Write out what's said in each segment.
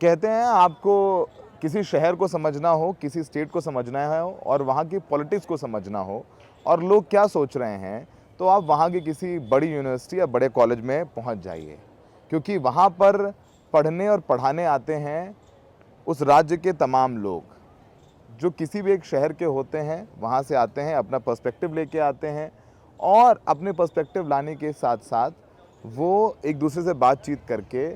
कहते हैं आपको किसी शहर को समझना हो, किसी स्टेट को समझना हो और वहाँ की पॉलिटिक्स को समझना हो और लोग क्या सोच रहे हैं, तो आप वहाँ की किसी बड़ी यूनिवर्सिटी या बड़े कॉलेज में पहुँच जाइए, क्योंकि वहाँ पर पढ़ने और पढ़ाने आते हैं उस राज्य के तमाम लोग जो किसी भी एक शहर के होते हैं। वहाँ से आते हैं, अपना पर्सपेक्टिव लेके आते हैं और अपने पर्सपेक्टिव लाने के साथ साथ वो एक दूसरे से बातचीत करके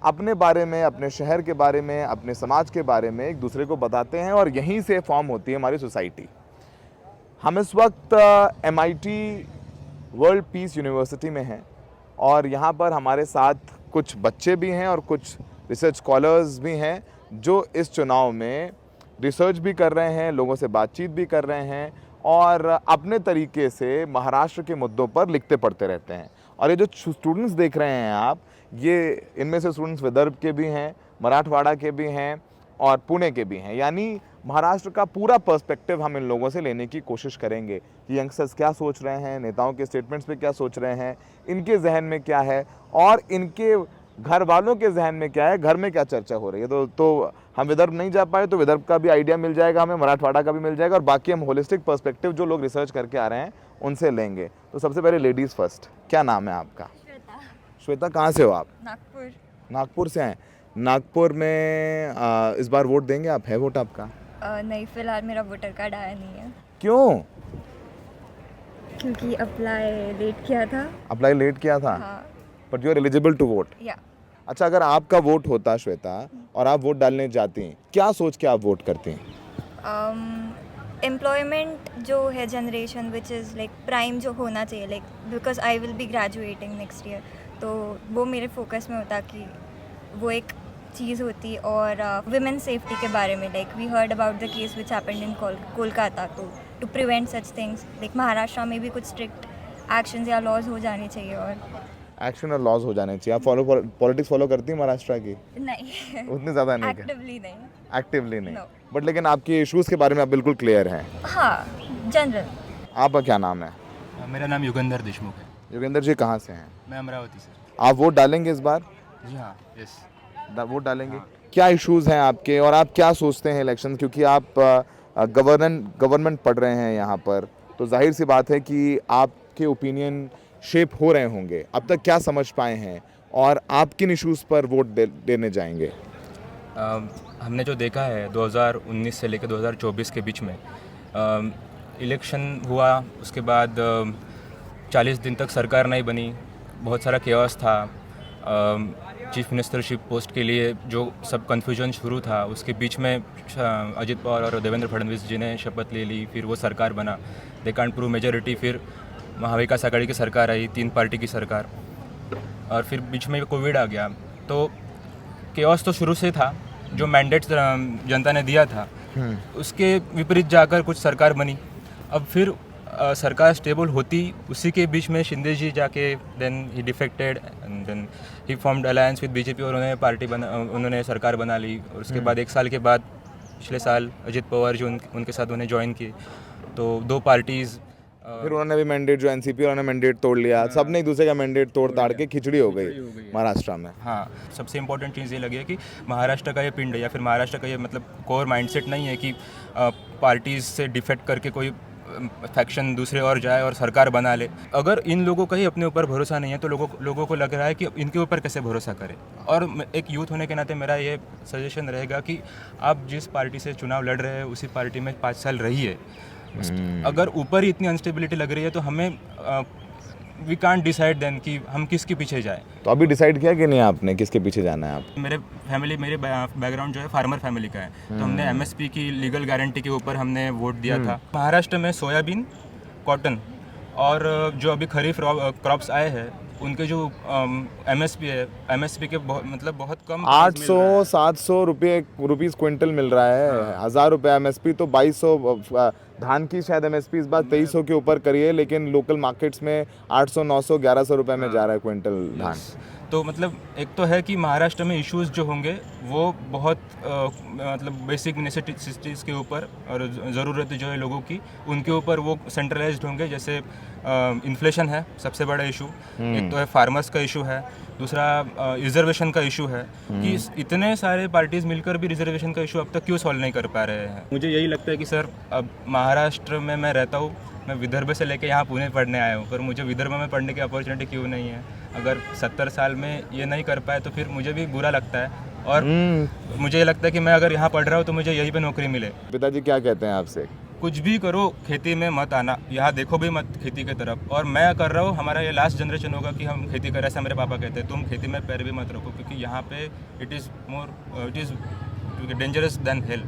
अपने बारे में, अपने शहर के बारे में, अपने समाज के बारे में एक दूसरे को बताते हैं और यहीं से फॉर्म होती है हमारी सोसाइटी। हम इस वक्त MIT वर्ल्ड पीस यूनिवर्सिटी में हैं और यहाँ पर हमारे साथ कुछ बच्चे भी हैं और कुछ रिसर्च स्कॉलर्स भी हैं जो इस चुनाव में रिसर्च भी कर रहे हैं, लोगों से बातचीत भी कर रहे हैं और अपने तरीके से महाराष्ट्र के मुद्दों पर लिखते पढ़ते रहते हैं। और ये जो स्टूडेंट्स देख रहे हैं आप, ये इनमें से स्टूडेंट्स विदर्भ के भी हैं, मराठवाड़ा के भी हैं और पुणे के भी हैं। यानी महाराष्ट्र का पूरा पर्सपेक्टिव हम इन लोगों से लेने की कोशिश करेंगे कि यंगस्टर्स क्या सोच रहे हैं, नेताओं के स्टेटमेंट्स पे क्या सोच रहे हैं, इनके जहन में क्या है और इनके घर वालों के जहन में क्या है, घर में क्या चर्चा हो रही है। तो हम विदर्भ नहीं जा पाए तो विदर्भ का भी आइडिया मिल जाएगा हमें, मराठवाड़ा का भी मिल जाएगा और बाकी हम होलिस्टिक पर्सपेक्टिव जो लोग रिसर्च करके आ रहे हैं उनसे लेंगे। तो सबसे पहले लेडीज़ फर्स्ट, क्या नाम है आपका? श्वेता। श्वेता, कहाँ से हो आप? नागपुर। नागपुर से हैं। नागपुर में इस बार वोट देंगे आप? है वोट आपका? नहीं, फिलहाल मेरा वोटर कार्ड आया नहीं है क्यों? क्योंकि अप्लाई लेट किया था। अप्लाई लेट किया था, हाँ। But you are eligible to vote. या अच्छा, अगर आपका वोट होता श्वेता और आप वोट डालने जाती हैं, क्या सोच के आप वोट करती हैं? एम्प्लॉयमेंट जो है generation which is like prime जो होना चाहिए, like because I will be graduating next year, तो वो मेरे फोकस में होता कि वो एक चीज़ होती। और वुमेन सेफ्टी के बारे में, like we heard about the case which happened in Kolkata, तो to prevent such things like Maharashtra में भी कुछ स्ट्रिक्ट एक्शंस या लॉज हो जाने चाहिए। और एक्शन और लॉज हो जाने चाहिए। आप पॉलिटिक्स फॉलो करती हैं महाराष्ट्र की? नहीं, उतनी ज़्यादा नहीं? एक्टिवली नहीं। एक्टिवली नहीं, No. बट लेकिन आपके इश्यूज़ के बारे में आप बिल्कुल क्लियर हैं। हाँ, जनरल। आपका क्या नाम है? मेरा नाम युगंधर देशमुख है। योगेंद्र जी, कहाँ से हैं? मैं अमरावती से। आप वोट डालेंगे इस बार? जी हाँ, यस। वोट डालेंगे। क्या इश्यूज़ हैं आपके और आप क्या सोचते हैं इलेक्शन, क्योंकि आप गवर्नमेंट पढ़ रहे हैं यहाँ पर, तो जाहिर सी बात है कि आपके ओपिनियन शेप हो रहे होंगे। अब तक क्या समझ पाए हैं और आप किन इश्यूज़ पर वोट देने जाएंगे? हमने जो देखा है 2019 से लेकर 2024 के बीच में इलेक्शन हुआ, उसके बाद 40 दिन तक सरकार नहीं बनी, बहुत सारा केओस था। चीफ मिनिस्टरशिप पोस्ट के लिए जो सब कन्फ्यूजन शुरू था, उसके बीच में अजित पवार और देवेंद्र फडणवीस जी ने शपथ ले ली, फिर वो सरकार बना, दे कांट प्रूव मेजॉरिटी, फिर महाविकास आघाड़ी की सरकार आई, 3 पार्टी की सरकार, और फिर बीच में कोविड आ गया। तो केओस तो शुरू से था, जो मैंडेट जनता ने दिया था उसके विपरीत जाकर कुछ सरकार बनी। अब फिर सरकार स्टेबल होती, उसी के बीच में शिंदे जी जाके देन ही डिफेक्टेड एंड देन ही फॉर्म्ड अलायंस विद बीजेपी और उन्होंने सरकार बना ली। और उसके बाद 1 साल के बाद पिछले साल अजित पवार जी उनके साथ उन्हें ज्वाइन किए, तो 2 पार्टीज़। फिर उन्होंने भी मैंडेट, जो एनसीपी उन्होंने मैंडेट तोड़ लिया, सबने एक दूसरे का मैंडेट तोड़ ताड़ के खिचड़ी हो गई महाराष्ट्र में। हाँ, सबसे इम्पोर्टेंट चीज़ ये लगी है कि महाराष्ट्र का ये पिंड है या फिर महाराष्ट्र का ये मतलब कोर माइंडसेट नहीं है कि पार्टीज से डिफेक्ट करके कोई फैक्शन दूसरे और जाए और सरकार बना ले। अगर इन लोगों का ही अपने ऊपर भरोसा नहीं है तो लोगों को लग रहा है कि इनके ऊपर कैसे भरोसा करें। और एक यूथ होने के नाते मेरा ये सजेशन रहेगा कि आप जिस पार्टी से चुनाव लड़ रहे हैं उसी पार्टी में 5 साल रहिए। अगर ऊपर ही इतनी अनस्टेबिलिटी लग रही है तो हमें वी कांट डिसाइड देन कि हम किसके पीछे जाए। तो अभी डिसाइड किया कि नहीं आपने किसके पीछे जाना है? आप मेरे बैकग्राउंड जो है फार्मर फैमिली का है, तो हमने एमएसपी की लीगल गारंटी के ऊपर हमने वोट दिया था। महाराष्ट्र में सोयाबीन, कॉटन और जो अभी खरीफ क्रॉप्स आए हैं उनके जो एमएसपी है, एमएसपी के मतलब बहुत कम 800-700 रुपीस क्विंटल मिल रहा है। 1000 रुपये एमएसपी, तो 2200 धान की शायद एमएसपी इस बार 2300 के ऊपर करिए, लेकिन लोकल मार्केट्स में 800, 900, 1100 रुपये में जा रहा है क्विंटल धान। तो मतलब एक तो है कि महाराष्ट्र में इश्यूज जो होंगे वो बहुत मतलब बेसिक नेसेसिटीज़ के ऊपर और ज़रूरत जो है लोगों की उनके ऊपर वो सेंट्रलाइज्ड होंगे। जैसे इन्फ्लेशन है सबसे बड़ा इशू, एक तो है फार्मर्स का इशू है, दूसरा रिजर्वेशन का इशू है कि इतने सारे पार्टीज मिलकर भी रिजर्वेशन का इशू अब तक क्यों सॉल्व नहीं कर पा रहे हैं। मुझे यही लगता है कि सर अब महाराष्ट्र में मैं रहता हूँ, मैं विदर्भ से लेके यहाँ पुणे पढ़ने आया हूँ, पर मुझे विदर्भ में पढ़ने की अपॉर्चुनिटी क्यों नहीं है। अगर 70 साल में ये नहीं कर पाए तो फिर मुझे भी बुरा लगता है, और मुझे ये लगता है कि मैं अगर यहाँ पढ़ रहा हूँ तो मुझे यहीं पे नौकरी मिले। पिताजी क्या कहते हैं आपसे? कुछ भी करो, खेती में मत आना, यहाँ देखो भी मत खेती की तरफ। और मैं कर रहा हूँ, हमारा ये लास्ट जनरेशन होगा कि हम खेती करें, ऐसा मेरे पापा कहते हैं। तुम खेती में पैर भी मत रखो, क्योंकि यहाँ पे it is dangerous than hello.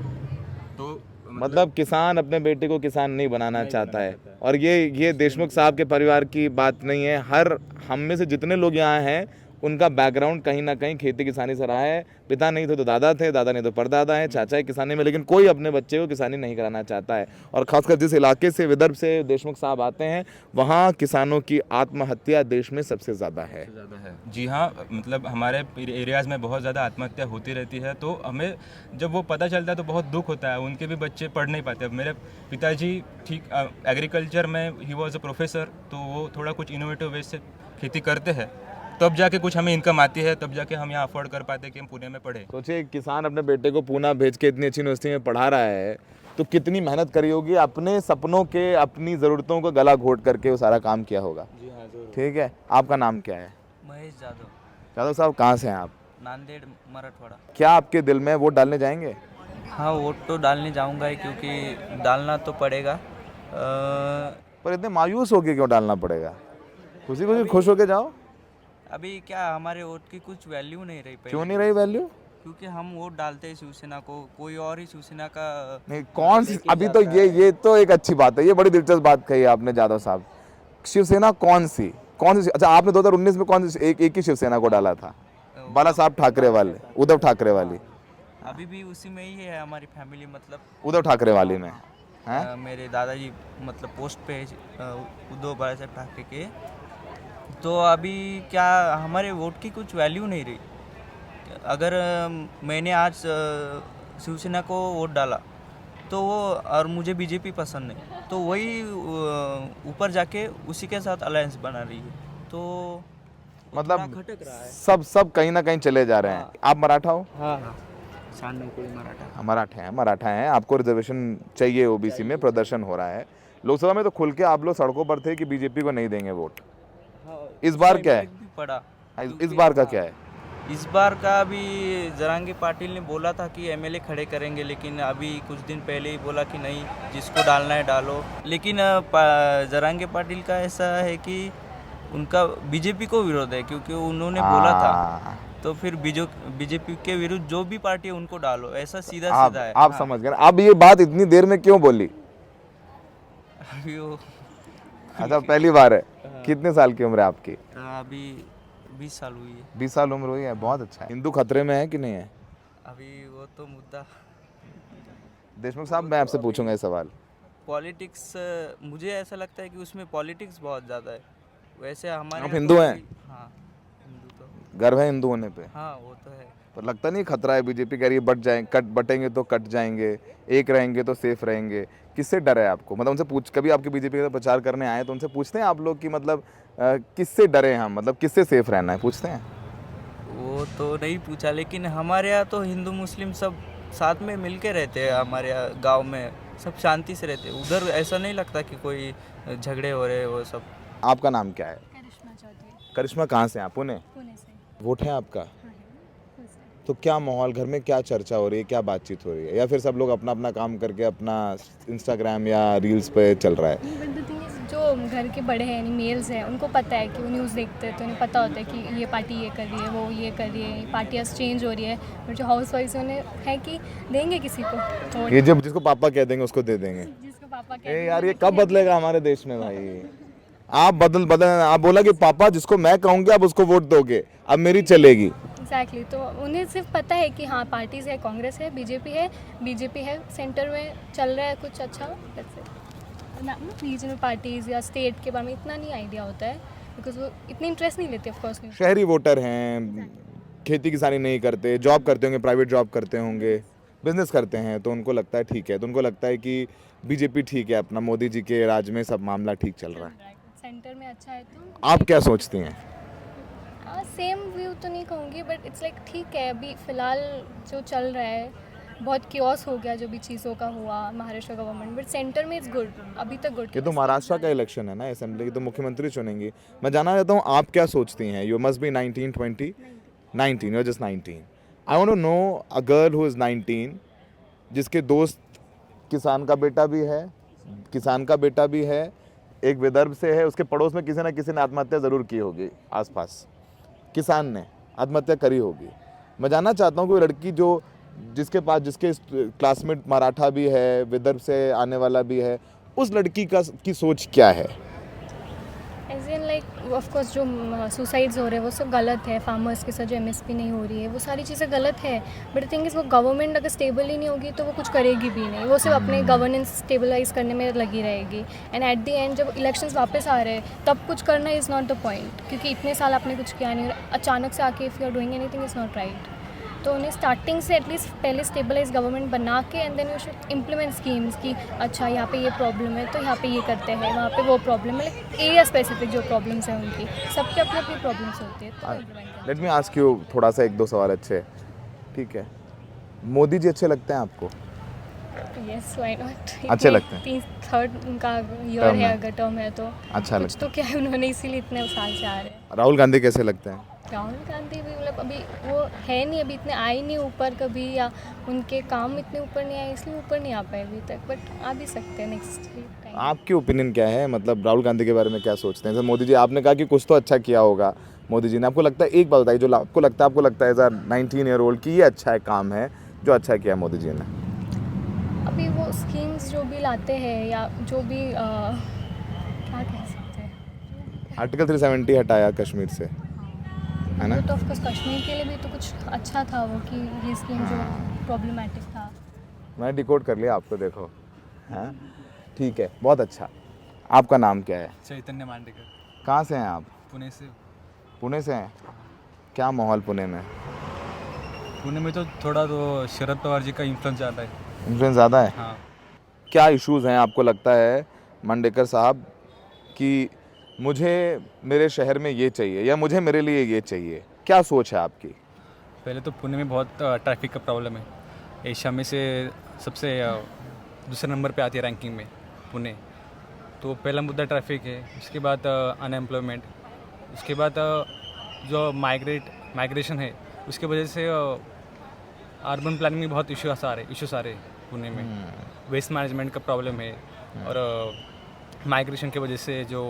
तो मतलब किसान अपने बेटे को किसान नहीं बनाना चाहता है, और ये देशमुख साहब के परिवार की बात नहीं है। हर हम में से जितने लोग यहाँ हैं उनका बैकग्राउंड कहीं ना कहीं खेती किसानी से रहा है। पिता नहीं थे तो दादा थे, दादा नहीं तो परदादा है, चाचा है किसानी में, लेकिन कोई अपने बच्चे को किसानी नहीं कराना चाहता है। और खासकर जिस इलाके से, विदर्भ से देशमुख साहब आते हैं, वहाँ किसानों की आत्महत्या देश में सबसे ज़्यादा है। जी हाँ, मतलब हमारे एरियाज़ में बहुत ज़्यादा आत्महत्या होती रहती है, तो हमें जब वो पता चलता है तो बहुत दुख होता है। उनके भी बच्चे पढ़ नहीं पाते। अब मेरे पिताजी ठीक एग्रीकल्चर में ही वॉज अ प्रोफेसर, तो वो थोड़ा कुछ इनोवेटिव वे से खेती करते हैं, तब जाके कुछ हमें इनकम आती है, तब जाके हम यहाँ अफोर्ड कर पाते हैं कि हम पुणे में पढ़े। सोचिए, किसान अपने बेटे को पूना भेज के इतनी अच्छी यूनिवर्सिटी में पढ़ा रहा है, तो कितनी मेहनत करी होगी, अपने सपनों के, अपनी ज़रूरतों को गला घोट करके वो सारा काम किया होगा। जी हाँ, जरूर। ठीक है, आपका नाम क्या है? महेश यादव, यादव साहब, कहाँ से हैं आप? नांदेड़ मराठवाड़ा। क्या आपके दिल में वोट डालने जाएंगे? हाँ, वोट तो डालने जाऊंगा ही, क्योंकि डालना तो पड़ेगा। पर इतने मायूस होके क्यों डालना पड़ेगा? खुशी खुशी खुश होके जाओ। अभी क्या हमारे वोट की कुछ वैल्यू नहीं रही। क्यों नहीं रही वैल्यू? क्योंकि हम वोट डालते हैं शिवसेना को, कोई और ही शिवसेना का नहीं, कौन सी? अभी तो ये तो एक अच्छी बात है, ये बड़ी दिलचस्प बात कही आपने यादव साहब। शिवसेना कौन सी? अच्छा, आपने 2019 में कौन सी एक ही शिवसेना को डाला था? बाला साहब ठाकरे वाले, उद्धव ठाकरे वाली। अभी भी उसी में ही है हमारी फैमिली, मतलब उद्धव ठाकरे वाली में हैं? मेरे दादाजी मतलब पोस्ट पे है, उद्धव बाला साहब ठाकरे के। तो अभी क्या हमारे वोट की कुछ वैल्यू नहीं रही। अगर मैंने आज शिवसेना को वोट डाला तो वो, और मुझे बीजेपी पसंद नहीं, तो वही ऊपर जाके उसी के साथ अलायंस बना रही है, तो मतलब खटक रहा है। सब कहीं ना कहीं चले जा रहे हैं। आप मराठा हो? हाँ हाँ, शान कोई मराठा। मराठा हैं। आपको रिजर्वेशन चाहिए, ओबीसी में प्रदर्शन हो रहा है। लोकसभा में तो खुल के आप लोग सड़कों पर थे कि बीजेपी को नहीं देंगे वोट। इस बार क्या है? पड़ा। इस बार का क्या है? इस बार का भी जरांगी पाटिल ने बोला था कि एमएलए खड़े करेंगे, लेकिन अभी कुछ दिन पहले ही बोला कि नहीं, जिसको डालना है डालो। लेकिन जरांगी पाटिल का ऐसा है कि उनका बीजेपी को विरोध है, क्योंकि उन्होंने बोला था, तो फिर बीजेपी के विरुद्ध जो भी पार्टी है उनको डालो, ऐसा सीधा सीधा है। आप समझ गए। अब ये बात इतनी देर में क्यों बोली? अभी वो अच्छा, पहली बार है। कितने साल की उम्र है आपकी? अभी 20 साल हुई है। 20 साल उम्र हुई है, बहुत अच्छा है। हिंदू खतरे में है कि नहीं है? अभी वो तो मुद्दा। देशमुख साहब, मैं आपसे पूछूंगा ये सवाल। पॉलिटिक्स, मुझे ऐसा लगता है कि उसमें पॉलिटिक्स बहुत ज़्यादा है। वैसे हमारे आप हिंदू हैं? हाँ, हिंदू तो। गर्व है हिंदू होने पे? हाँ, वो तो है। पर लगता नहीं खतरा है? बीजेपी कह रही है बटेंगे तो कट जाएंगे, एक रहेंगे तो सेफ रहेंगे। किससे डर है आपको? मतलब उनसे पूछ, कभी आपके बीजेपी का प्रचार करने आए तो उनसे पूछते हैं आप लोग कि मतलब किससे डरे हम, मतलब किससे सेफ रहना है, पूछते हैं? वो तो नहीं पूछा, लेकिन हमारे यहाँ तो हिंदू मुस्लिम सब साथ में मिल के रहते हैं। हमारे यहाँ गाँव में सब शांति से रहते हैं। उधर ऐसा नहीं लगता कि कोई झगड़े हो रहे हैं वो सब। आपका नाम क्या है? करिश्मा चौधरी। करिश्मा, कहाँ से हैं आप? पुणे। पुणे से। वोट है आपका? हाँ है, फुल से। तो क्या माहौल, घर में क्या चर्चा हो रही है, क्या बातचीत हो रही है, या फिर सब लोग अपना अपना काम करके अपना इंस्टाग्राम या रील्स पे चल रहा है? बट द थिंग इज, जो घर के बड़े हैं, यानी मेल्स हैं, उनको पता है कि वो न्यूज़ देखते हैं, तो उन्हें पता होता है कि ये पार्टी ये कर रही है, वो ये कर रही है, पार्टियाँ चेंज हो रही है। बट जो हाउस वाइफ उन्हें है कि देंगे किसी को, तो ये जब जिसको पापा कह देंगे उसको दे देंगे। जिसको पापा ए यार, ये कब बदलेगा हमारे देश में भाई? आप आप बोला कि पापा जिसको मैं कहूँगी आप उसको वोट दोगे, अब मेरी चलेगी। एग्जैक्टली, तो उन्हें सिर्फ पता है कि हाँ, पार्टीज है, कांग्रेस है, बीजेपी है, सेंटर में चल रहा है कुछ अच्छा। रीजनल पार्टीज़ या स्टेट के बारे में इतना नहीं आइडिया होता है, बिकॉज वो इतनी इंटरेस्ट नहीं लेते ऑफ कोर्स। शहरी वोटर हैं, खेती किसानी नहीं करते, जॉब करते होंगे, प्राइवेट जॉब करते होंगे, बिजनेस करते हैं, तो उनको लगता है ठीक है, तो उनको लगता है कि बीजेपी ठीक है, अपना मोदी जी के राज में सब मामला ठीक चल रहा है। सेंटर में अच्छा है। तो आप क्या सोचती हैं? हाँ सेम व्यू तो नहीं कहूँगी, बट इट्स लाइक ठीक है, अभी फ़िलहाल जो चल रहा है बहुत क्योस हो गया जो भी चीज़ों का हुआ महाराष्ट्र गवर्नमेंट, बट सेंटर में इट्स गुड, अभी तक गुड। ये तो महाराष्ट्र का इलेक्शन है ना, असेंबली की तो मुख्यमंत्री चुनेंगी। मैं जानना चाहता हूँ आप क्या सोचती हैं। You must be 19, 20, 19, you're just 19. I want to know a girl who is 19, जिसके दोस्त किसान का बेटा भी है, एक विदर्भ से है, उसके पड़ोस में किसी ना किसी ने आत्महत्या ज़रूर की होगी, आसपास किसान ने आत्महत्या करी होगी। मैं जानना चाहता हूँ कि वो लड़की जिसके क्लासमेट मराठा भी है, विदर्भ से आने वाला भी है, उस लड़की की सोच क्या है। As in like of course जो सुसाइड्स हो रहे हैं वो सब गलत है, फार्मर्स के साथ जो एमएसपी नहीं हो रही है वो सारी चीज़ें गलत है, बट थिंग इज़ वो गवर्नमेंट अगर स्टेबल ही नहीं होगी तो वो कुछ करेगी भी नहीं, वो सिर्फ अपने गवर्नेंस स्टेबलाइज करने में लगी रहेगी। एंड एट द एंड जब इलेक्शंस वापस आ रहे हैं तब कुछ करना इज़ नॉट द पॉइंट, क्योंकि इतने साल आपने कुछ किया नहीं और अचानक से आके if you are doing anything is not right. तो उन्हें स्टार्टिंग से एटलीस्ट पहले स्टेबलाइज गवर्नमेंट बना के and then you should implement schemes कि अच्छा यहाँ पे ये प्रॉब्लम है तो यहाँ पे ये करते हैं, वहाँ पे वो प्रॉब्लम है, लाइक एरिया स्पेसिफिक जो प्रॉब्लम्स हैं उनकी, सबके अपनी अपनी प्रॉब्लम्स होती है तो implement let me ask you थोड़ा सा 1-2 सवाल अच्छे, ठीक है। मोदी जी अच्छे लगते हैं आपको? करते हैं। यस व्हाई नॉट, अच्छे लगते हैं। 3rd उनका ईयर Term है, है। अगर टर्म है तो अच्छा कुछ लगता तो क्या है, उन्होंने इसीलिए इतने साल से आ रहे हैं। है। राहुल गांधी कैसे लगते हैं? राहुल गांधी भी मतलब अभी वो है नहीं, अभी इतने आए नहीं ऊपर कभी, या उनके काम इतने ऊपर नहीं आए इसलिए ऊपर नहीं आ पाए अभी तक, बट आ भी सकते हैं नेक्स्ट टाइम। आपकी ओपिनियन क्या है, मतलब राहुल गांधी के बारे में क्या सोचते हैं? जैसे मोदी जी, आपने कहा कि कुछ तो अच्छा किया होगा मोदी जी ने, आपको लगता है, एक बात बताइए जो आपको लगता है एज अ 19-year-old कि ये अच्छा है, काम है जो अच्छा किया मोदी जी ने? अभी वो स्कीम्स जो भी लाते हैं या जो भी क्या कह सकते हैं, आर्टिकल 370 हटाया कश्मीर से, है ना? वो तो ऑफकोर्स कश्मीर के लिए भी तो कुछ अच्छा था वो, कि ये स्कीम जो प्रॉब्लमेटिक था। मैंने डिकोड कर लिया आपको, देखो। हाँ ठीक है, बहुत अच्छा। आपका नाम क्या है? चैतन्य मांडेकर, कहाँ से हैं आप? पुणे से। पुणे से हैं। क्या माहौल पुणे में? पुणे में तो थोड़ा तो शरद पवार जी का इन्फ्लुएंस ज़्यादा है। इन्फ्लुएंस ज़्यादा है? हाँ, क्या इश्यूज़ हैं आपको लगता है मांडेकर साहब कि मुझे मेरे शहर में ये चाहिए या मुझे मेरे लिए ये चाहिए, क्या सोच है आपकी? पहले तो पुणे में बहुत ट्रैफिक का प्रॉब्लम है। एशिया में से सबसे दूसरे नंबर पे आती है रैंकिंग में पुणे। तो पहला मुद्दा ट्रैफिक है, उसके बाद अनएम्प्लॉयमेंट, उसके बाद जो माइग्रेशन है उसके वजह से अर्बन प्लानिंग में बहुत इश्यूज आ रहे पुणे में। वेस्ट मैनेजमेंट का प्रॉब्लम है और माइग्रेशन की वजह से जो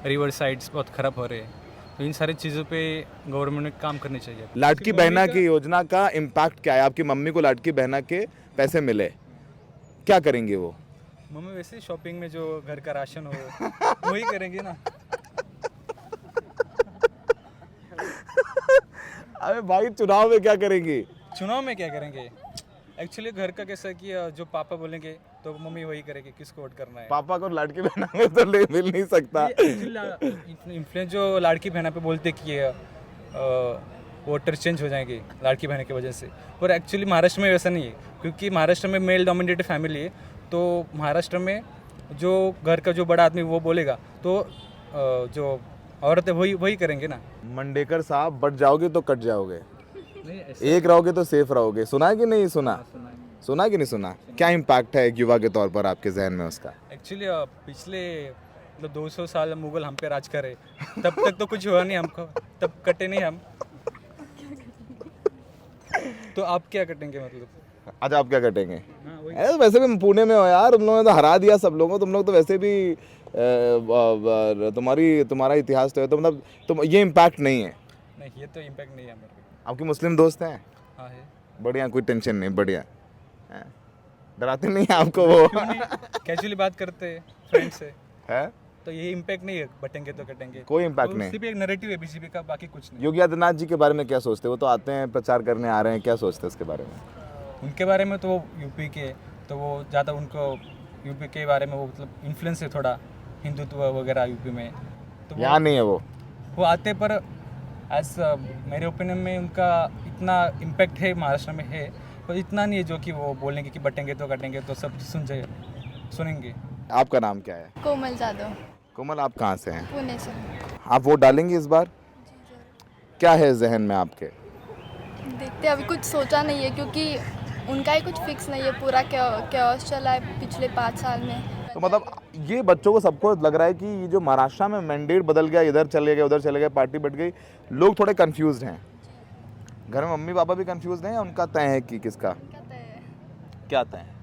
रिवर साइड्स बहुत ख़राब हो रहे हैं। तो इन सारी चीज़ों पे गवर्नमेंट ने काम करनी चाहिए। लाडकी बहना की योजना का इम्पैक्ट क्या है? आपकी मम्मी को लाडकी बहना के पैसे मिले, क्या करेंगे वो? मम्मी वैसे शॉपिंग में जो घर का राशन हो वही करेंगे ना। अरे भाई, चुनाव में क्या करेंगी? चुनाव में क्या करेंगे? एक्चुअली घर का कैसा है कि जो पापा बोलेंगे तो मम्मी वही करेगी, किसको वोट करना है। पापा को लाडकी बहना में तो मिल नहीं सकता। इन्फ्लुएंस जो लाड़की बहना पे बोलते कि वोटर चेंज हो जाएंगे लाड़की बहना की वजह से, पर एक्चुअली महाराष्ट्र में वैसा नहीं है, क्योंकि महाराष्ट्र में मेल डोमिनेटेड फैमिली है। तो महाराष्ट्र में जो घर का जो बड़ा आदमी वो बोलेगा तो जो औरतें वही करेंगे ना। मंडेकर साहब, बट जाओगे तो कट जाओगे, नहीं, एक रहोगे तो सेफ रहोगे। सुना है कि नहीं सुना? सुना कि नहीं सुना? क्या इम्पैक्ट है एक युवा के तौर पर आपके जहन में उसका? एक्चुअली पिछले मतलब 200 साल मुगल हम पे राज करे, तब तक तो कुछ हुआ नहीं हमको, तब कटे नहीं हम। तो आप क्या कटेंगे मतलब? अच्छा, आप क्या कटेंगे? हाँ, वही। वैसे भी पुणे में हो यार, तुम लोगों ने तो हरा दिया सब लोगों को, तुम लोग तो वैसे भी तुम्हारा इतिहास तो है, तो मतलब तुम ये इम्पैक्ट नहीं है। नहीं, ये तो इम्पैक्ट नहीं है मेरे को। आपके मुस्लिम दोस्त हैं? हाँ है। बढ़िया, कोई टेंशन नहीं, बढ़िया। हैं? डराते नहीं है आपको वो? कैजुअली बात करते हैं फ्रेंड से, है? तो ये इम्पैक्ट नहीं है, बटेंगे तो कटेंगे। कोई इम्पैक्ट तो नहीं। सिर्फ एक नैरेटिव है बीजेपी का, बाकी कुछ नहीं। योगी आदित्यनाथ जी के बारे में क्या सोचते हैं? वो तो आते हैं, प्रचार करने आ रहे हैं, क्या सोचते हैं उसके बारे में? उनके बारे में तो वो यूपी के, तो वो ज़्यादा उनको यूपी के बारे में वो मतलब इन्फ्लुएंस है थोड़ा, हिंदुत्व वगैरह यूपी में। तो यहाँ नहीं है वो आते, पर एज मेरे ओपिनियन में उनका इतना इम्पैक्ट है महाराष्ट्र में है, पर इतना नहीं है जो कि वो बोलेंगे कि बटेंगे तो कटेंगे तो सब सुनेंगे। आपका नाम क्या है? कोमल जादव, कोमल, आप कहाँ से हैं? पुणे से। आप वोट डालेंगे इस बार? क्या है जहन में आपके? देखते अभी कुछ सोचा नहीं है क्योंकि उनका ही कुछ फिक्स नहीं है, पूरा कैओस चला है पिछले 5 साल में। तो मतलब ये बच्चों को सबको लग रहा है कि ये जो महाराष्ट्र में मैंडेट बदल गया, इधर चले गए उधर चले गए, पार्टी बढ़ गई, लोग थोड़े कंफ्यूज हैं। घर में मम्मी पापा भी कंफ्यूज हैं, उनका तय है कि किसका क्या तय है?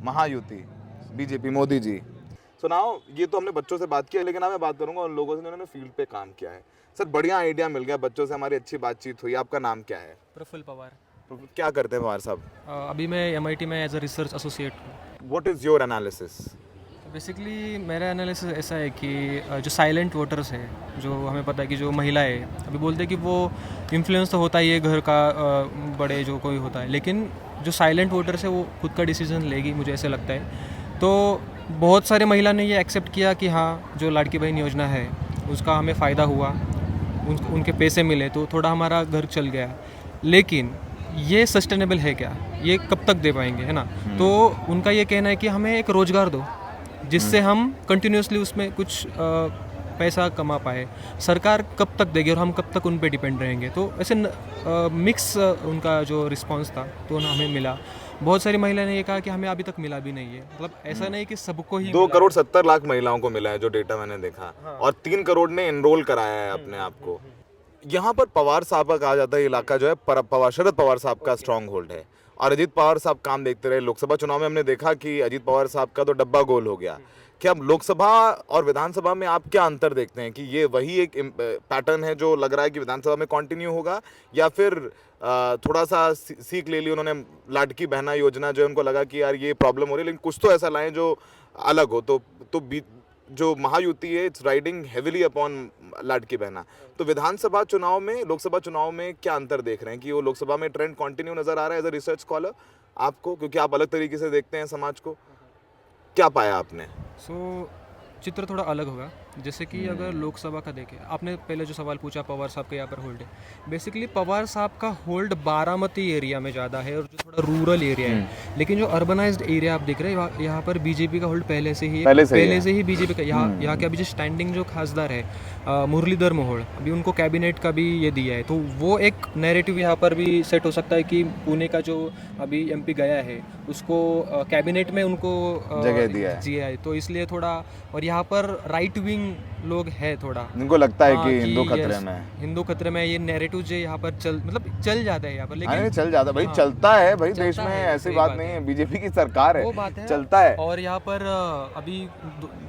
महायुति, बीजेपी, मोदी जी। सुनाओ, ये तो हमने बच्चों से बात की है, लेकिन मैं बात करूंगा उन लोगों से जिन्होंने फील्ड पे काम किया है। सर बढ़िया आइडिया मिल गया, बच्चों से हमारी अच्छी बातचीत हुई। आपका नाम क्या है? प्रफुल्ल पवार। क्या करते हैं पवार साहब? अभी मैं MIT में एज अ रिसर्च एसोसिएट हूँ। What is your analysis? Basically मेरा एनालिसिस ऐसा है कि जो साइलेंट वोटर्स हैं, जो हमें पता है कि जो महिलाएं अभी बोलते हैं कि वो इन्फ्लुएंस तो होता ही है घर का, बड़े जो कोई होता है, लेकिन जो साइलेंट वोटर्स है वो खुद का डिसीजन लेगी, मुझे ऐसे लगता है। तो बहुत सारे महिला ने ये एक्सेप्ट किया कि हाँ, जो लाड़की बहन योजना है उसका हमें फ़ायदा हुआ, उनके पैसे मिले तो थोड़ा हमारा घर चल गया, लेकिन ये सस्टेनेबल है क्या, ये कब तक दे पाएंगे, है ना। तो उनका ये कहना है कि हमें एक रोज़गार दो जिससे हम कंटिन्यूसली उसमें कुछ पैसा कमा पाए। सरकार कब तक देगी और हम कब तक उन पे डिपेंड रहेंगे। तो ऐसे मिक्स उनका जो रिस्पांस था तो हमें मिला। बहुत सारी महिलाएं ने ये कहा कि हमें अभी तक मिला भी नहीं है, मतलब ऐसा नहीं कि सबको ही 2,70,00,000 महिलाओं को मिला है जो डेटा मैंने देखा, और 3 करोड़ ने एनरोल कराया है अपने आप को। यहाँ पर पवार साहब का कहा जाता है इलाका जो है शरद पवार साहब का स्ट्रॉन्ग होल्ड है, और अजीत पवार साहब काम देखते रहे। लोकसभा चुनाव में हमने देखा कि अजीत पवार साहब का तो डब्बा गोल हो गया। क्या लोकसभा और विधानसभा में आप क्या अंतर देखते हैं कि ये वही एक पैटर्न है जो लग रहा है कि विधानसभा में कंटिन्यू होगा, या फिर थोड़ा सा सीख ले ली उन्होंने, लाडकी बहना योजना जो उनको लगा कि यार ये प्रॉब्लम हो रही है, लेकिन कुछ तो ऐसा लाएं जो अलग हो। तो जो महायुति है इट्स राइडिंग हेविली अपॉन लाडकी बहना। तो विधानसभा चुनाव में, लोकसभा चुनाव में क्या अंतर देख रहे हैं कि वो लोकसभा में ट्रेंड कंटिन्यू नजर आ रहा है एज अ रिसर्च स्कॉलर आपको, क्योंकि आप अलग तरीके से देखते हैं समाज को, क्या पाया आपने? चित्र थोड़ा अलग होगा। जैसे कि अगर लोकसभा का देखें, आपने पहले जो सवाल पूछा पवार साहब के यहाँ पर होल्ड है, बेसिकली पवार साहब का होल्ड बारामती एरिया में ज़्यादा है और जो थोड़ा रूरल एरिया है, लेकिन जो अर्बनाइज्ड एरिया आप देख रहे हैं यहाँ पर बीजेपी का होल्ड पहले से ही बीजेपी का। यहाँ के अभी जो स्टैंडिंग जो खासदार है मुरलीधर मोहोळ, अभी उनको कैबिनेट का भी ये दिया है, तो वो एक नैरेटिव यहाँ पर भी सेट हो सकता है कि पुणे का जो अभी MP गया है उसको कैबिनेट में उनको जगह दिया है। तो इसलिए थोड़ा, और यहाँ पर राइट विंग लोग है थोड़ा, इनको लगता है कि हिंदू खतरे में है, हिंदू खतरे में, ये नैरेटिव जो यहाँ पर चल जाता है यहाँ पर, लेकिन चल जाता है भाई, चलता है भाई, देश में ऐसी बात नहीं है, बीजेपी की सरकार है, वो बात है, चलता है। और यहाँ पर अभी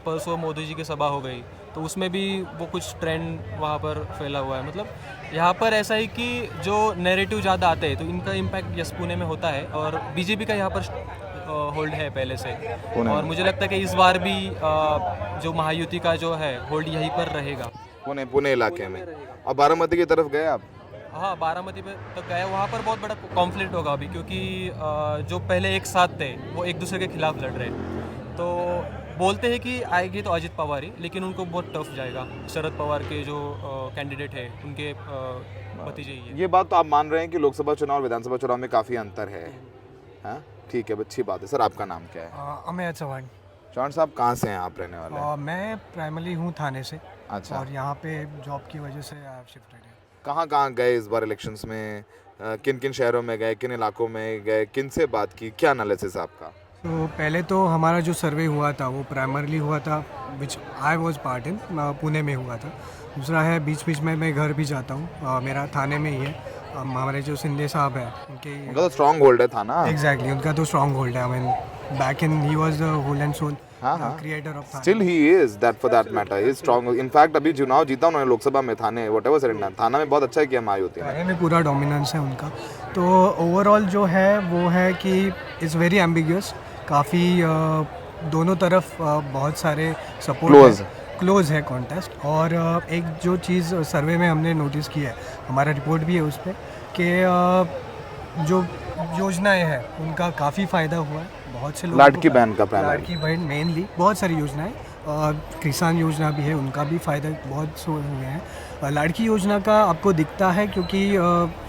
परसों मोदी जी की सभा हो गई तो उसमें भी वो कुछ ट्रेंड वहाँ पर फैला हुआ है। मतलब यहाँ पर ऐसा है कि जो नैरेटिव ज़्यादा आते हैं तो इनका इम्पैक्ट यस पुणे में होता है, और बीजेपी का यहाँ पर होल्ड है पहले से, और मुझे लगता है कि इस बार भी जो महायुति का जो है होल्ड यहीं पर रहेगा, पुणे इलाके में। और बारामती की तरफ गए आप? हाँ, बारामती पे तक गया। वहाँ पर बहुत बड़ा कॉन्फ्लिक्ट होगा अभी, क्योंकि जो पहले एक साथ थे वो एक दूसरे के खिलाफ लड़ रहे, तो बोलते हैं कि आएगी तो अजित पवार ही, लेकिन उनको बहुत टफ जाएगा। शरद पवार के जो कैंडिडेट है उनके भतीजे ही है। ये बात तो आप मान रहे हैं कि लोकसभा चुनाव और विधानसभा चुनाव में काफ़ी अंतर है, हाँ? ठीक है, अच्छी बात है। सर आपका नाम क्या है? अमेय चौहान। चौहान साहब कहाँ से हैं आप रहने वाले? मैं प्राइमरी हूँ थाने से। अच्छा। और यहाँ पे जॉब की वजह से शिफ्टेड है। कहाँ गए इस बार इलेक्शंस में? किन किन शहरों में गए, किन इलाकों में गए, किन से बात की, क्या एनालिसिस आपका? तो पहले तो हमारा जो सर्वे हुआ था वो प्राइमरली हुआ था, which I was part in, Pune में हुआ था। दूसरा है बीच बीच में मैं घर भी जाता हूँ, मेरा थाने में ही है। हमारे जो सिंधे साहब है उनका तो स्ट्रॉन्ग होल्ड है थाना। एग्जैक्टली, उनका तो स्ट्रॉन्ग होल्ड है। I mean back in he was the whole and sole creator of Thane. Still he is that, for that matter he is strong. In fact अभी चुनाव जीता उन्होंने लोकसभा में, थाने व्हाटएवर सेरेंडा थाना में बहुत अच्छा किया महायुति थाने में, पूरा डोमिनेंस है उनका। तो ओवरऑल जो है वो है कि इट्स वेरी एम्बिग्यूअस, काफ़ी दोनों तरफ बहुत सारे सपोर्ट क्लोज है कॉन्टेस्ट। और एक जो चीज़ सर्वे में हमने नोटिस की है, हमारा रिपोर्ट भी है उस पर, कि जो योजनाएं हैं उनका काफ़ी फ़ायदा हुआ है। बहुत से लोग, लाडकी बहन का प्राइमरी, लाडकी बहन मेनली, बहुत सारी योजनाएं, किसान योजना भी है, उनका भी फ़ायदा बहुत से हुए हैं। लाडकी योजना का आपको दिखता है क्योंकि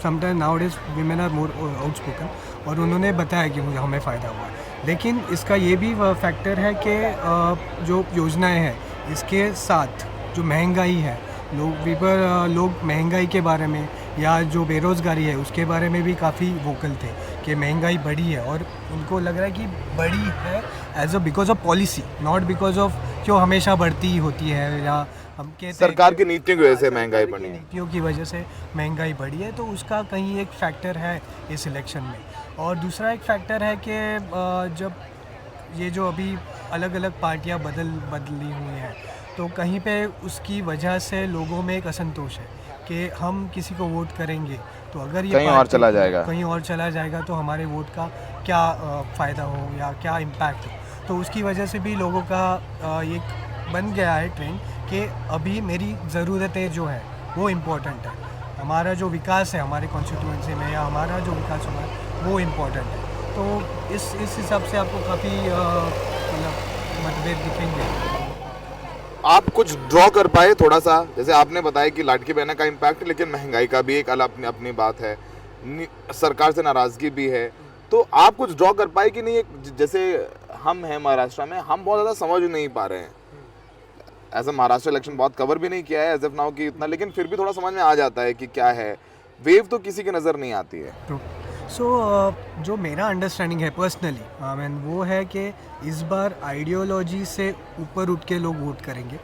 sometime nowadays women are more outspoken, और उन्होंने बताया कि मुझे हमें फ़ायदा हुआ है। लेकिन इसका ये भी फैक्टर है कि जो योजनाएं हैं इसके साथ जो महंगाई है लोग महंगाई के बारे में या जो बेरोज़गारी है उसके बारे में भी काफ़ी वोकल थे कि महंगाई बढ़ी है, और उनको लग रहा है कि बढ़ी है as a because of policy, not because of जो हमेशा बढ़ती ही होती है, या हम कहते हैं सरकार की नीतियों की वजह से महंगाई बढ़ी है। नीतियों की वजह से महंगाई बढ़ी है, तो उसका कहीं एक फैक्टर है इस इलेक्शन में। और दूसरा एक फैक्टर है कि जब ये जो अभी अलग अलग पार्टियां बदली हुई हैं, तो कहीं पे उसकी वजह से लोगों में एक असंतोष है कि हम किसी को वोट करेंगे तो अगर ये कहीं और पार्टी चला जाएगा। कहीं और चला जाएगा तो हमारे वोट का क्या फ़ायदा हो या क्या इम्पैक्ट हो। तो उसकी वजह से भी लोगों का एक बन गया है ट्रेंड कि अभी मेरी ज़रूरतें जो है वो इम्पोर्टेंट है, हमारा जो विकास है हमारे कॉन्स्टिट्यूएंसी में या हमारा जो विकास हुआ है वो इम्पोर्टेंट है। तो इस हिसाब से आपको काफ़ी मतलब मतभेद दिखेंगे। आप कुछ ड्रॉ कर पाए थोड़ा सा, जैसे आपने बताया कि लाडली बहना का इम्पैक्ट, लेकिन महंगाई का भी एक अलग अपनी बात है, सरकार से नाराज़गी भी है, तो आप कुछ ड्रॉ कर पाए कि नहीं? एक जैसे हम हैं महाराष्ट्र में, हम बहुत ज़्यादा समझ नहीं पा रहे हैं, एज अ महाराष्ट्र इलेक्शन बहुत कवर भी नहीं किया है एज ऑफ नाउ की इतना, लेकिन फिर भी थोड़ा समझ में आ जाता है कि क्या है, वेव तो किसी की नज़र नहीं आती है। जो मेरा अंडरस्टैंडिंग है पर्सनली मैन, वो है कि इस बार आइडियोलॉजी से ऊपर उठ के लोग वोट करेंगे,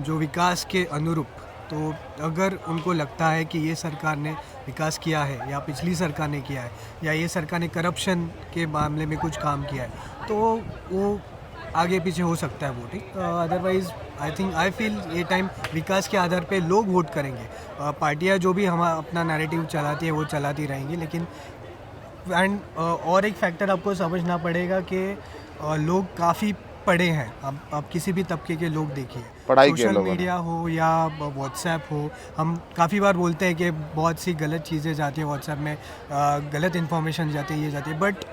जो विकास के अनुरूप। तो अगर उनको लगता है कि ये सरकार ने विकास किया है या पिछली सरकार ने किया है या ये सरकार ने करप्शन के मामले में कुछ काम किया है, तो वो आगे पीछे हो सकता है वोटिंग। अदरवाइज़ आई फील ये टाइम विकास के आधार पे लोग वोट करेंगे। पार्टियां जो भी हम अपना नैरेटिव चलाती है वो चलाती रहेंगी, लेकिन और एक फैक्टर आपको समझना पड़ेगा कि लोग काफ़ी पढ़े हैं। अब किसी भी तबके के लोग देखिए, सोशल मीडिया हो या व्हाट्सएप हो, हम काफ़ी बार बोलते हैं कि बहुत सी गलत चीज़ें जाती है व्हाट्सएप में, गलत इन्फॉर्मेशन जाती है, ये जाती है, but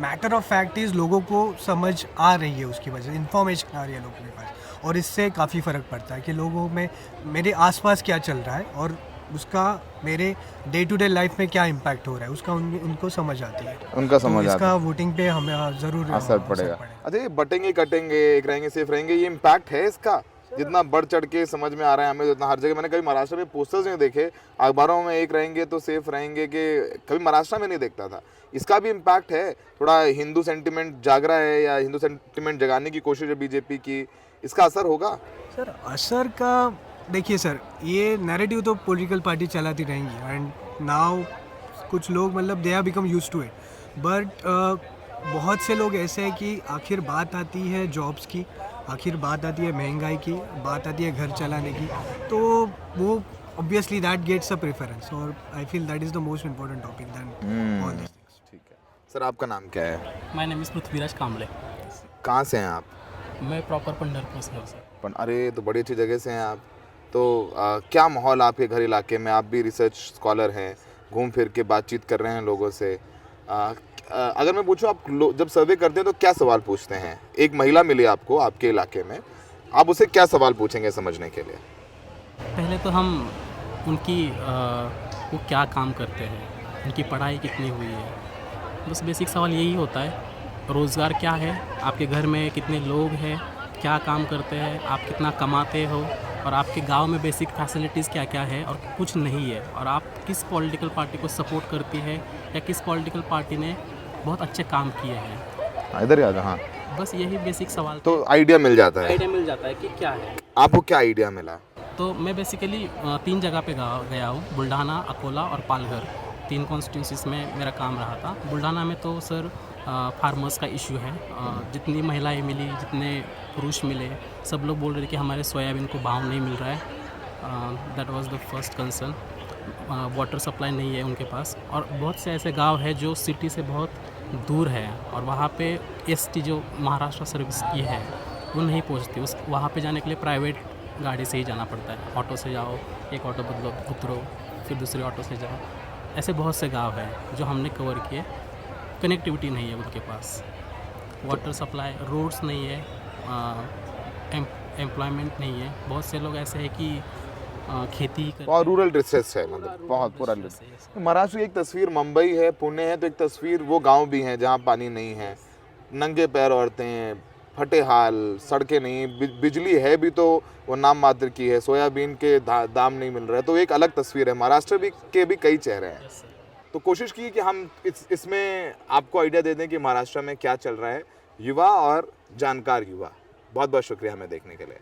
matter of fact is लोगों को समझ आ रही है, उसकी वजह से इन्फॉर्मेशन आ रही है लोगों के पास, और इससे काफ़ी फ़र्क पड़ता है कि लोगों में मेरे आसपास क्या चल रहा है और उसका मेरे डे टू डे लाइफ में क्या इम्पैक्ट हो रहा है, उसका उनको समझ आती है, उनका समझ तो आता इसका वोटिंग पे हमें ज़रूर असर पड़ेगा। अच्छा, ये बटेंगे कटेंगे, एक रहेंगे सेफ रहेंगे, ये इम्पैक्ट है इसका? जितना बढ़ चढ़ के समझ में आ रहा है हमें, जितना हर जगह, मैंने कभी महाराष्ट्र में पोस्टर्स नहीं देखे, अखबारों में एक रहेंगे तो सेफ रहेंगे, कि कभी महाराष्ट्र में नहीं देखता था। इसका भी इम्पैक्ट है? थोड़ा हिंदू सेंटिमेंट जाग रहा है या हिंदू सेंटिमेंट जगाने की कोशिश है बीजेपी की, इसका असर होगा? सर असर का देखिए सर, ये नैरेटिव तो पॉलिटिकल पार्टी चलाती रहेंगी, एंड नाउ कुछ लोग मतलब they have become used to it, but बहुत से लोग ऐसे हैं कि आखिर बात आती है जॉब्स की, आखिर बात आती है महंगाई की, बात आती है घर चलाने की, तो वो obviously that gets a preference, और I feel that is the most important topic than all this things. ठीक है सर, आपका नाम क्या है? My name is Prithviraj Kamble. कहाँ से हैं आप? मैं प्रॉपर पंढरपुर से हूँ सर। अरे, तो बड़ी अच्छी जगह से हैं आप। तो क्या माहौल आपके घर इलाके में? आप भी रिसर्च स्कॉलर हैं, घूम फिर के बातचीत कर रहे हैं लोगों से। अगर मैं पूछूं, आप जब सर्वे करते हैं तो क्या सवाल पूछते हैं? एक महिला मिली आपको आपके इलाके में, आप उसे क्या सवाल पूछेंगे समझने के लिए? पहले तो हम उनकी वो क्या काम करते हैं, उनकी पढ़ाई कितनी हुई है, बस बेसिक सवाल यही होता है। रोज़गार क्या है, आपके घर में कितने लोग हैं, क्या काम करते हैं, आप कितना कमाते हो, और आपके गांव में बेसिक फैसिलिटीज़ क्या क्या है और कुछ नहीं है, और आप किस पॉलिटिकल पार्टी को सपोर्ट करती है या किस पॉलिटिकल पार्टी ने बहुत अच्छे काम किए हैं। इधर ही आ जाओ। हाँ, बस यही बेसिक सवाल तो आइडिया मिल जाता है। आइडिया मिल जाता है कि क्या है। आपको क्या आइडिया मिला? तो मैं बेसिकली 3 जगह पे गया हूँ, बुल्ढाना, अकोला और पालघर, 3 कॉन्स्टिट्यूंसीज में मेरा काम रहा था। बुल्ढाना में तो सर फार्मर्स का इशू है, जितनी महिलाएं मिली, जितने पुरुष मिले, सब लोग बोल रहे थे कि हमारे सोयाबीन को भाव नहीं मिल रहा है। That was the first concern. Water supply नहीं है उनके पास, और बहुत से ऐसे गांव है जो सिटी से बहुत दूर है, और वहाँ पे एसटी जो महाराष्ट्र सर्विस की है वो नहीं पहुँचती। उस वहाँ पे जाने के लिए प्राइवेट गाड़ी से ही जाना पड़ता है। ऑटो से जाओ, एक ऑटो बदलो, उतरो, फिर दूसरे ऑटो से जाओ। ऐसे बहुत से गांव हैं जो हमने कवर किए। कनेक्टिविटी नहीं है उनके पास, वाटर सप्लाई, रोड्स नहीं है, एम्प्लॉयमेंट नहीं है। बहुत से लोग ऐसे हैं कि खेती और रूरल डिस्ट्रेस है, मतलब बहुत पूरा। महाराष्ट्र की एक तस्वीर मुंबई है, पुणे है, तो एक तस्वीर वो गांव भी हैं जहां पानी नहीं है, नंगे पैर औरतें, फटे हाल, सड़कें नहीं, बिजली है भी तो वो नाम मात्र की है, सोयाबीन के दाम नहीं मिल रहे, तो एक अलग तस्वीर है। महाराष्ट्र के भी कई चेहरे हैं। तो कोशिश की कि हम इसमें आपको आइडिया दे दें कि महाराष्ट्र में क्या चल रहा है, युवा और जानकार युवा। बहुत बहुत शुक्रिया हमें देखने के लिए।